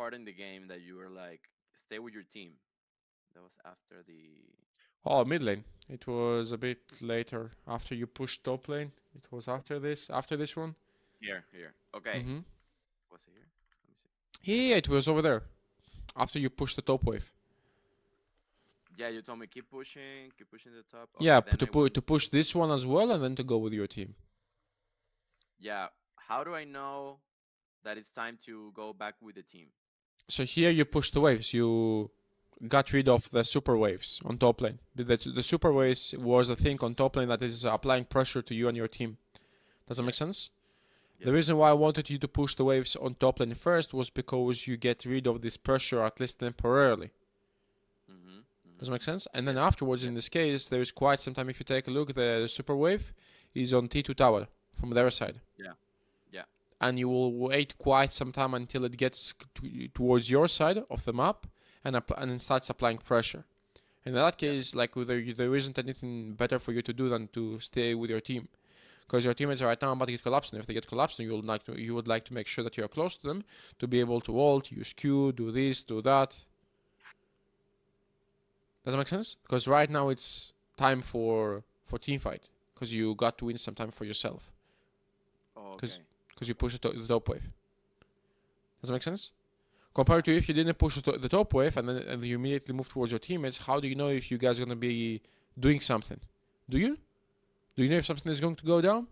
part in the game that you were like, stay with your team? That was after the. Oh, mid lane. It was a bit later after you pushed top lane. It was after this one. Here. Okay. Mm-hmm. Was it here? Let me see. Yeah, it was over there after you pushed the top wave. Yeah, you told me keep pushing the top. Okay, Yeah, then I went. to push this one as well, and then to go with your team. Yeah, how do I know that it's time to go back with the team? So here you push the waves. You got rid of the super waves on top lane. The super waves was a thing on top lane that is applying pressure to you and your team. Does that make Yes. sense? The Yes. reason why I wanted you to push the waves on top lane first was because you get rid of this pressure at least temporarily. Mm-hmm. Does Mm-hmm. that make sense? And then Yes. afterwards, Yes. in this case, there is quite some time. If you take a look, the super wave is on T2 tower from their side. Yeah. Yeah. And you will wait quite some time until it gets towards your side of the map and it starts applying pressure. In that Yeah. case, like there isn't anything better for you to do than to stay with your team, because your teammates right now about to get collapsed, and if they get collapsed, you would like to make sure that you are close to them to be able to ult, use Q, do this, do that. Does that make sense? Because right now it's time for team fight, because you got to win some time for yourself, Oh, because okay. you push the top wave. Does that make sense? Compared to if you didn't push the top wave and you immediately move towards your teammates, how do you know if you guys are gonna be doing something? Do you? Do you know if something is going to go down?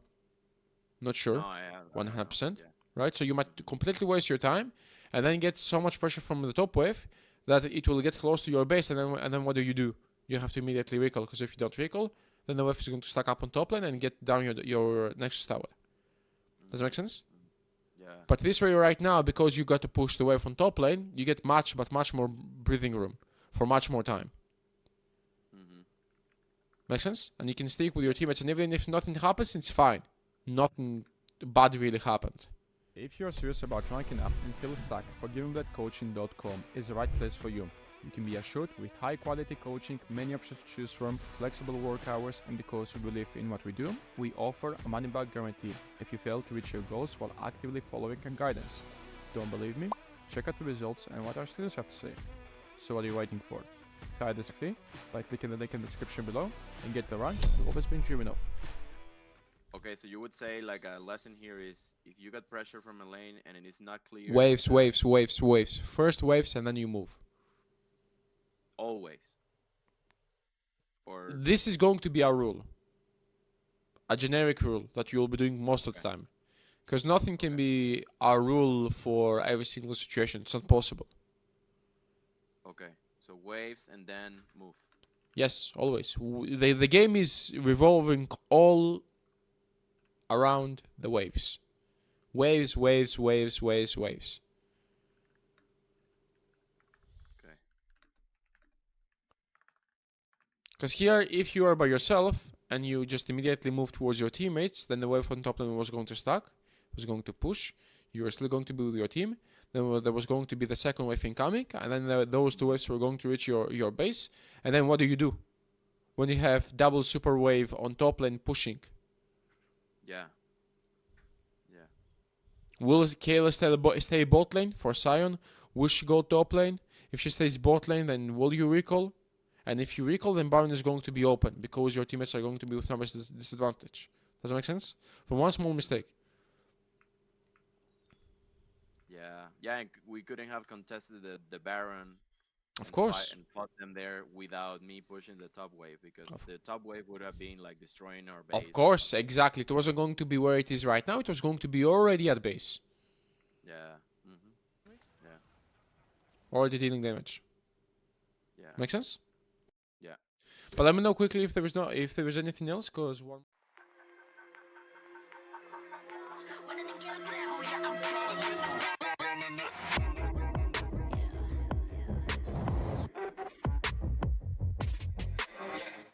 Not No, sure. I don't know. 100%. Yeah. Right? So you might Mm-hmm. completely waste your time and then get so much pressure from the top wave that it will get close to your base, and then what do? You have to immediately recall, because if you don't recall, then the wave is going to stack up on top lane and get down your Nexus tower. Does that make Mm-hmm. sense? Yeah. But this way right now, because you got to push the wave on top lane, you get much more breathing room for much more time. Mm-hmm. Make sense? And you can stick with your teammates, and even if nothing happens, it's fine. Nothing bad really happened. If you're serious about ranking up and feel stuck, forgivengbloodcoaching.com is the right place for you. You can be assured with high quality coaching, many options to choose from, flexible work hours, and because we believe in what we do, we offer a money back guarantee if you fail to reach your goals while actively following our guidance. Don't believe me? Check out the results and what our students have to say. So what are you waiting for? Try this free by clicking the link in the description below and get the rank you've always been dreaming of. Okay, so you would say like a lesson here is if you got pressure from a lane and it is not clear. Waves. First waves, and then you move. Always. Or This is going to be our rule. A generic rule that you will be doing most of the time. Because nothing can be our rule for every single situation. It's not possible. okay. So waves and then move. Yes, always. The game is revolving all around the waves. Waves. Okay. Because here, if you are by yourself and you just immediately move towards your teammates, then the wave on top lane was going to stack, was going to push. You are still going to be with your team. Then there was going to be the second wave incoming, and then those two waves were going to reach your base. And then what do? When you have double super wave on top lane pushing? Yeah. Yeah. Will Kayla stay bot lane for Sion? Will she go top lane? If she stays bot lane, then will you recall? And if you recall, then Baron is going to be open because your teammates are going to be with numbers disadvantage. Does that make sense? For one small mistake. Yeah. Yeah. And we couldn't have contested the Baron Of course. and fought them there without me pushing the top wave because Of, the top wave would have been like destroying our of base. course, exactly. It wasn't going to be where it is right now. It was going to be already at base. Yeah. Mm-hmm. Yeah. Already dealing damage. Yeah. Make sense? Yeah. But let me know quickly if there is anything else, because one.